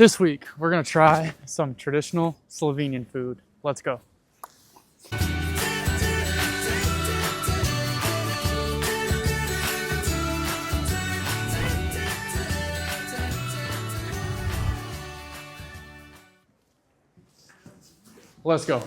This week, we're gonna try some traditional Slovenian food. Let's go. Let's go.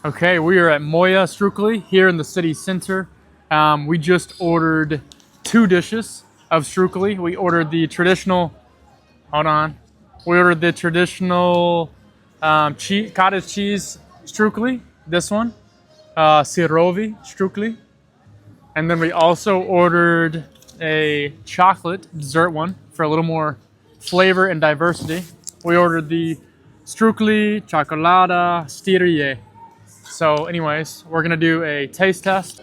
Okay, we are at Moja Strukli here in the city center. We just ordered 2 dishes of Strukli. We ordered the traditional, hold on. We ordered the traditional cottage cheese Strukli, this one, Sirovi Strukli. And then we also ordered a chocolate dessert one for a little more flavor and diversity. We ordered the Strukli Cioccolata Styrie. So anyways, we're gonna do a taste test.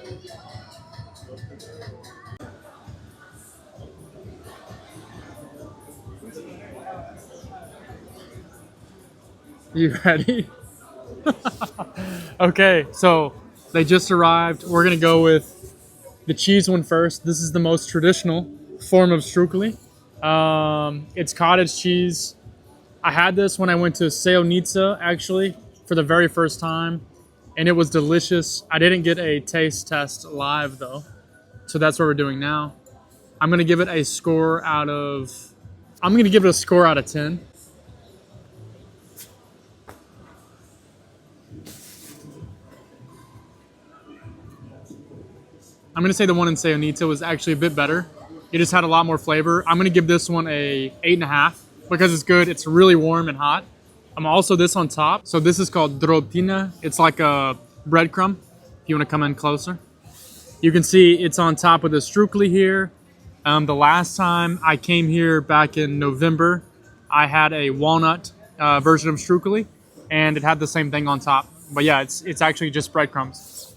You ready? Okay, so they just arrived. We're gonna go with the cheese one first. This is the most traditional form of Strukli. It's cottage cheese. I had this when I went to Seonica actually for the very first time, and it was delicious. I didn't get a taste test live though, so that's what we're doing now. I'm gonna give it a score out of 10. I'm gonna say the one in Seonica was actually a bit better. It just had a lot more flavor. I'm gonna give this one a 8.5 because it's good. It's really warm and hot. Also this on top. So this is called drobtina. It's like a breadcrumb. If you wanna come in closer. You can see it's on top of the Strukli here. The last time I came here back in November, I had a walnut version of Strukli and it had the same thing on top. But yeah, it's actually just breadcrumbs.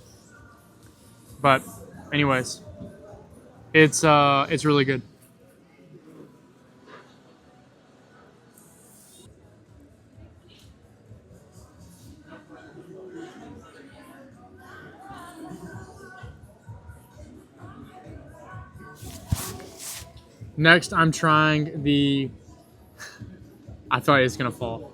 But anyways, it's really good. Next, I'm trying the. I thought it was gonna fall.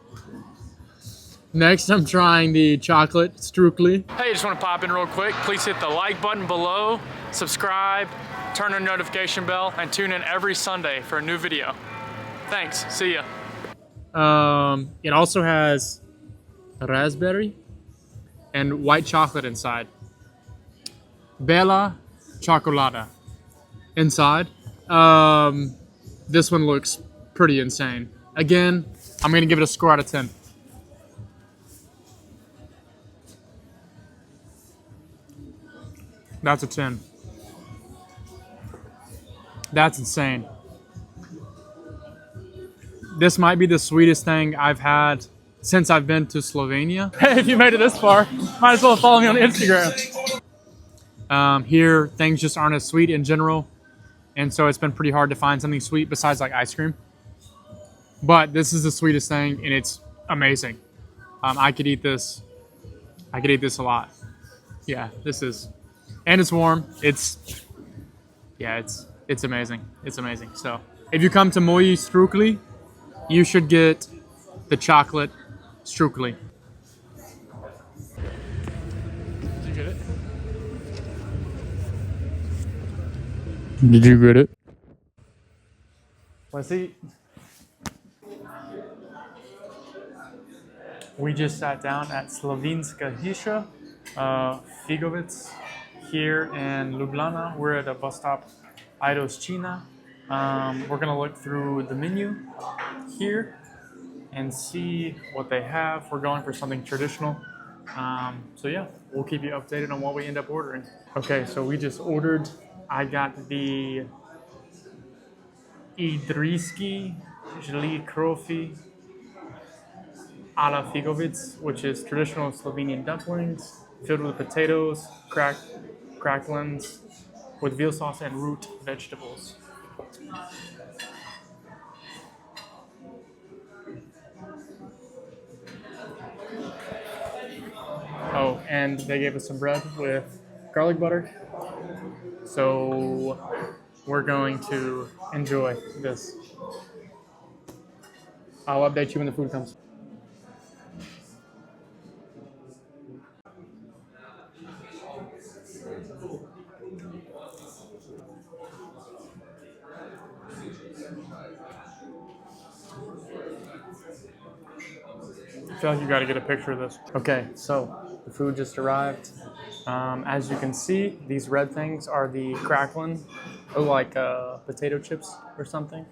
Next, I'm trying the chocolate Strukli. Hey, just want to pop in real quick. Please hit the like button below, subscribe, turn on notification bell, and tune in every Sunday for a new video. Thanks. See ya. It also has raspberry and white chocolate inside. Bella Cioccolata inside. This one looks pretty insane. Again, I'm gonna give it a score out of 10. That's a 10. That's insane. This might be the sweetest thing I've had since I've been to Slovenia. Hey, if you made it this far, might as well follow me on Instagram. Here, things just aren't as sweet in general. And so it's been pretty hard to find something sweet besides like ice cream. But this is the sweetest thing and it's amazing. I could eat this a lot. Yeah, this is, and it's warm. It's amazing. It's amazing. So if you come to Moja Strukli, you should get the chocolate Strukli. Did you get it? Did you get it? Let's eat. We just sat down at Slovenska Hiša, Figovec, here in Ljubljana. We're at a bus stop, Ajdovščina. We're gonna look through the menu here and see what they have. We're going for something traditional. So yeah, we'll keep you updated on what we end up ordering. Okay, so we just ordered. I got the Idrijski Žili Krofi a la Figovec, which is traditional Slovenian dumplings filled with potatoes, cracklings, with veal sauce and root vegetables. Oh, and they gave us some bread with garlic butter. So we're going to enjoy this. I'll update you when the food comes. I feel like you got to get a picture of this. Okay, so the food just arrived. As you can see, these red things are the crackling, like potato chips or something.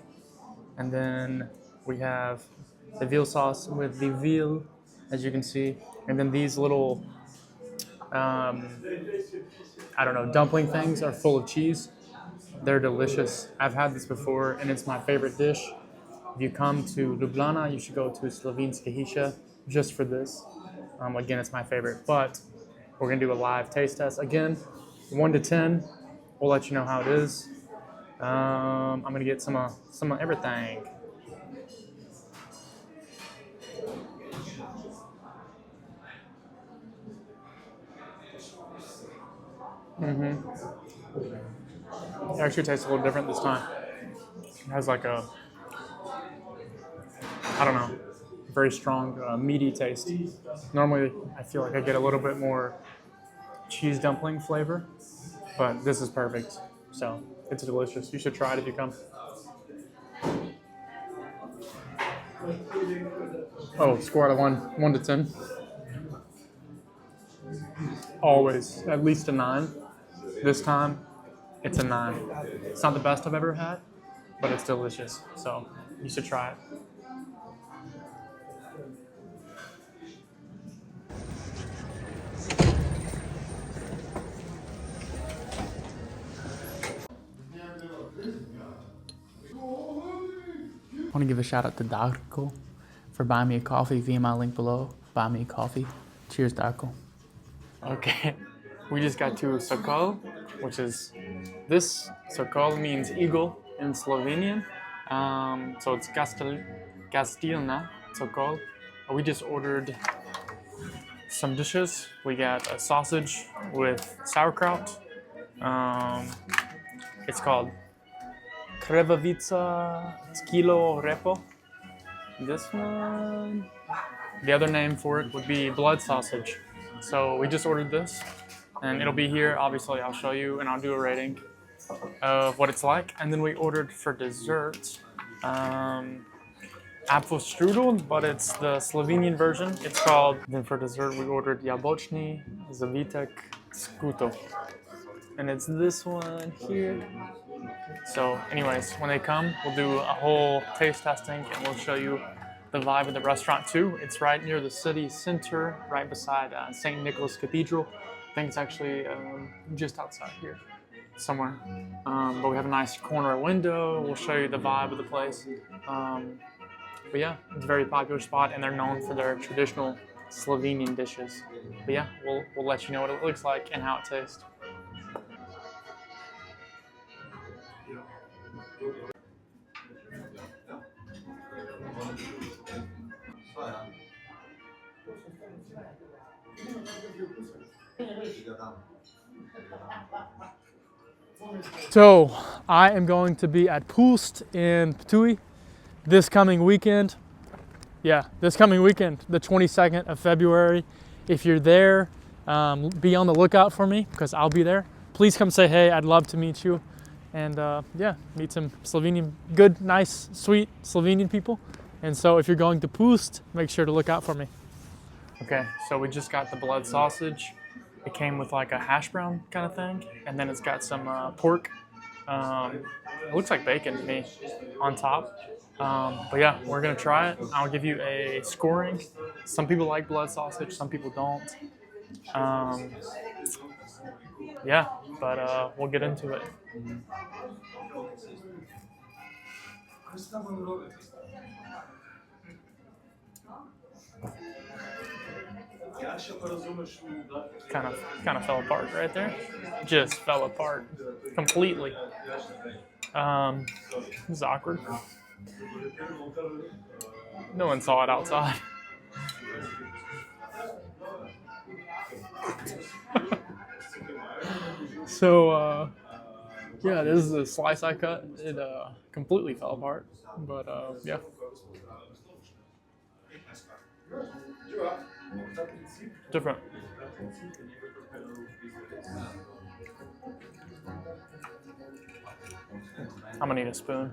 And then we have the veal sauce with the veal, as you can see. And then these little, I don't know, dumpling things are full of cheese. They're delicious. I've had this before, and it's my favorite dish. If you come to Ljubljana, you should go to Slovenska Hiša just for this. Again, it's my favorite, but we're gonna do a live taste test. Again, 1 to 10, we'll let you know how it is. I'm gonna get some of everything. It actually tastes a little different this time. It has like a, I don't know, very strong meaty taste. Normally, I feel like I get a little bit more cheese dumpling flavor, but this is perfect. So it's delicious. You should try it if you come. Oh, score out of 1 to 10. Always at least a 9. This time, it's a 9. It's not the best I've ever had, but it's delicious. So you should try it. I want to give a shout out to Darko for buying me a coffee via my link below. Buy me a coffee. Cheers, Darko. Okay, we just got to Sokol, which is this. Sokol means eagle in Slovenian. So it's Gastilna Sokol. We just ordered some dishes. We got a sausage with sauerkraut. It's called Krevavica Skilo Repo. This one, the other name for it would be blood sausage. So we just ordered this, and it'll be here. Obviously, I'll show you, and I'll do a rating of what it's like. And then we ordered for dessert apfelstrudel, but it's the Slovenian version. It's called. Then for dessert, we ordered jabochni zavitek skuto, and it's this one here. So anyways, when they come, we'll do a whole taste testing, and we'll show you the vibe of the restaurant too. It's right near the city center, right beside St. Nicholas Cathedral. I think it's actually just outside here somewhere. But we have a nice corner window. We'll show you the vibe of the place. But yeah, it's a very popular spot, and they're known for their traditional Slovenian dishes. But yeah, we'll let you know what it looks like and how it tastes. So I am going to be at Pulst in Ptuj this coming weekend. Yeah, this coming weekend, the 22nd of February. If you're there, be on the lookout for me because I'll be there. Please come say hey. I'd love to meet you. And yeah, meet some Slovenian, good, nice, sweet Slovenian people. And so if you're going to Pulst, make sure to look out for me. Okay, so we just got the blood sausage. It came with like a hash brown kind of thing, and then it's got some pork. It looks like bacon to me on top. But yeah, we're gonna try it. I'll give you a scoring. Some people like blood sausage, some people don't. Yeah, but we'll get into it. Kind of fell apart right there. Just fell apart completely. This is awkward. No one saw it outside. So yeah, this is a slice I cut. It completely fell apart, but yeah. Different. I'm gonna need a spoon.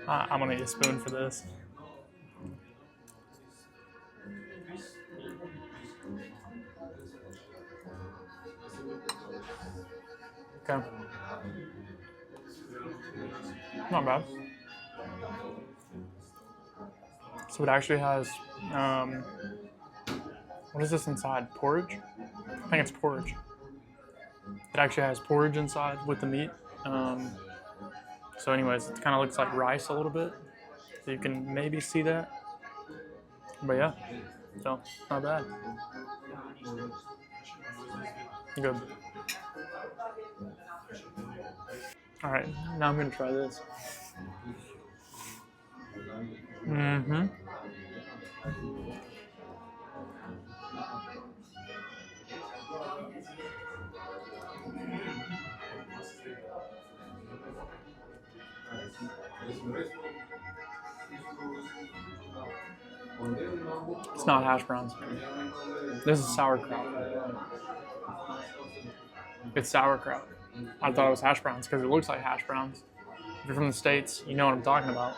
I'm gonna need a spoon for this. Okay. Not bad. So it actually has, what is this inside? Porridge? I think it's porridge. It actually has porridge inside with the meat. So anyways, it kind of looks like rice a little bit. So you can maybe see that. But yeah, so not bad. Good. All right, now I'm gonna try this. Mm-hmm. It's not hash browns. This is sauerkraut. It's sauerkraut. I thought it was hash browns because it looks like hash browns. If you're from the States, you know what I'm talking about.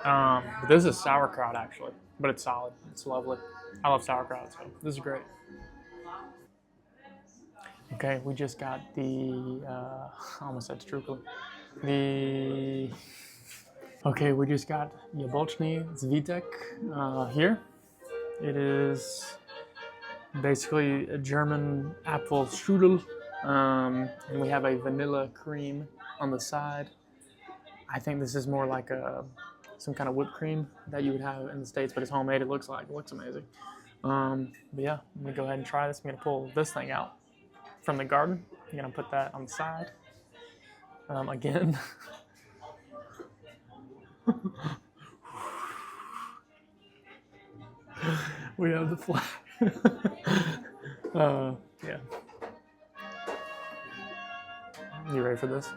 But this is sauerkraut actually, but it's solid. It's lovely. I love sauerkraut, so this is great. Okay, we just got the, I almost said strudel. Okay, we just got Jablonski Zwitek here. It is basically a German apple strudel, and we have a vanilla cream on the side. I think this is more like some kind of whipped cream that you would have in the States, but it's homemade. It looks amazing. But yeah, I'm gonna go ahead and try this. I'm gonna pull this thing out from the garden. I'm gonna put that on the side. Again. We have the flag. Yeah. You ready for this?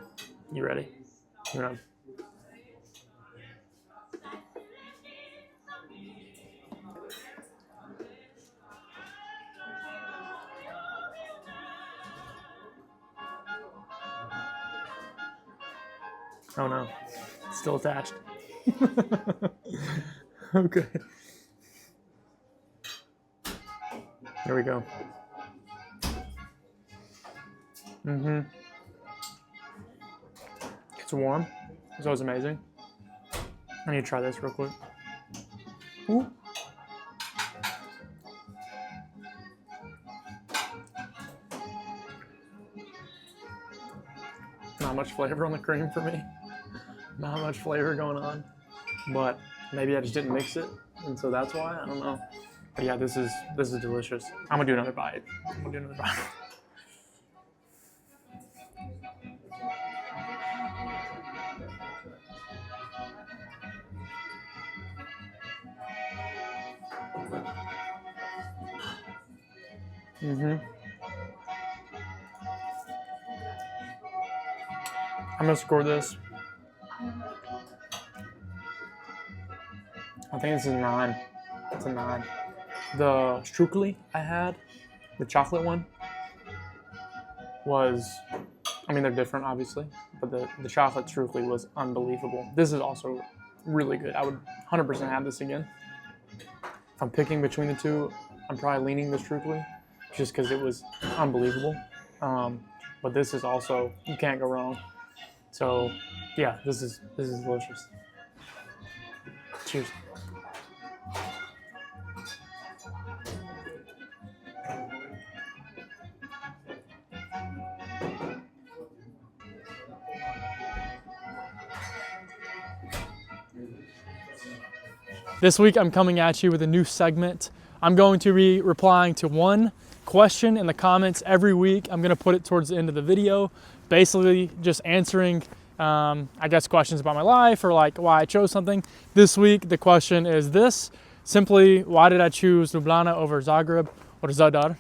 You ready? You know. Oh no, it's still attached. Okay. Here we go. It's warm. It's always amazing. I need to try this real quick. Ooh. Not much flavor on the cream for me. Not much flavor going on. But maybe I just didn't mix it, and so that's why. I don't know. But yeah, this is delicious. I'm gonna do another bite. I'm gonna score this. I think this is a 9. It's a 9. The strudel I had, the chocolate one, was, I mean, they're different obviously, but the chocolate strudel was unbelievable. This is also really good. I would 100% have this again. If I'm picking between the two, I'm probably leaning the strudel just because it was unbelievable. But this is also, you can't go wrong. So yeah, this is delicious. Cheers. This week I'm coming at you with a new segment. I'm going to be replying to one question in the comments every week. I'm gonna put it towards the end of the video. Basically just answering, I guess, questions about my life or like why I chose something. This week the question is this: simply, why did I choose Ljubljana over Zagreb or Zadar,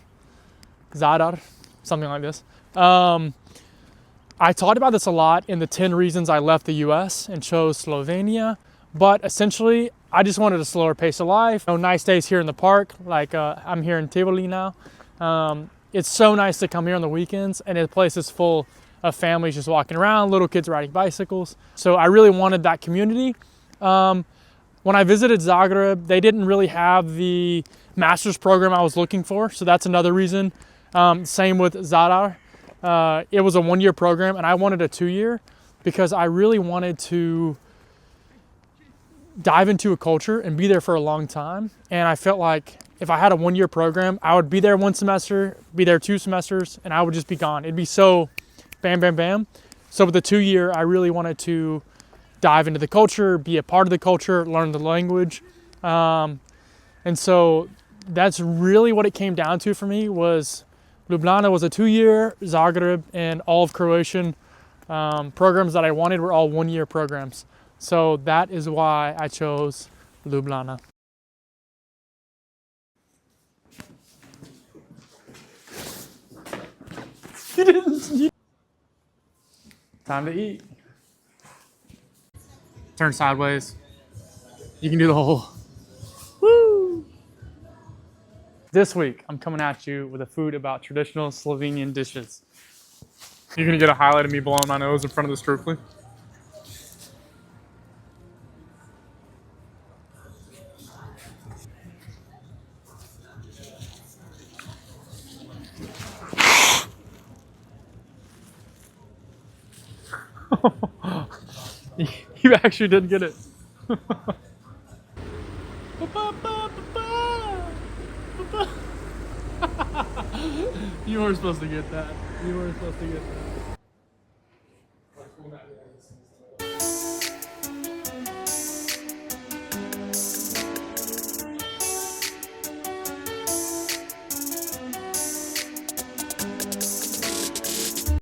something like this. I talked about this a lot in the 10 reasons I left the US and chose Slovenia, But essentially, I just wanted a slower pace of life. Nice days here in the park, like I'm here in Tivoli now. It's so nice to come here on the weekends, and the place is full of families just walking around, little kids riding bicycles. So I really wanted that community. When I visited Zagreb, they didn't really have the master's program I was looking for, so that's another reason. Same with Zadar. It was a 1-year program, and I wanted a 2-year because I really wanted to dive into a culture and be there for a long time. And I felt like if I had a 1-year program, I would be there 1 semester, be there 2 semesters, and I would just be gone. It'd be so bam, bam, bam. So with the 2-year, I really wanted to dive into the culture, be a part of the culture, learn the language. And so that's really what it came down to for me. Was Ljubljana was a 2-year, Zagreb and all of Croatian programs that I wanted were all 1-year programs. So that is why I chose Ljubljana. You didn't. Time to eat. Turn sideways. You can do the whole. Woo! This week, I'm coming at you with a food about traditional Slovenian dishes. You're gonna get a highlight of me blowing my nose in front of the Strukli. You actually didn't get it. You weren't supposed to get that. You weren't supposed to get that.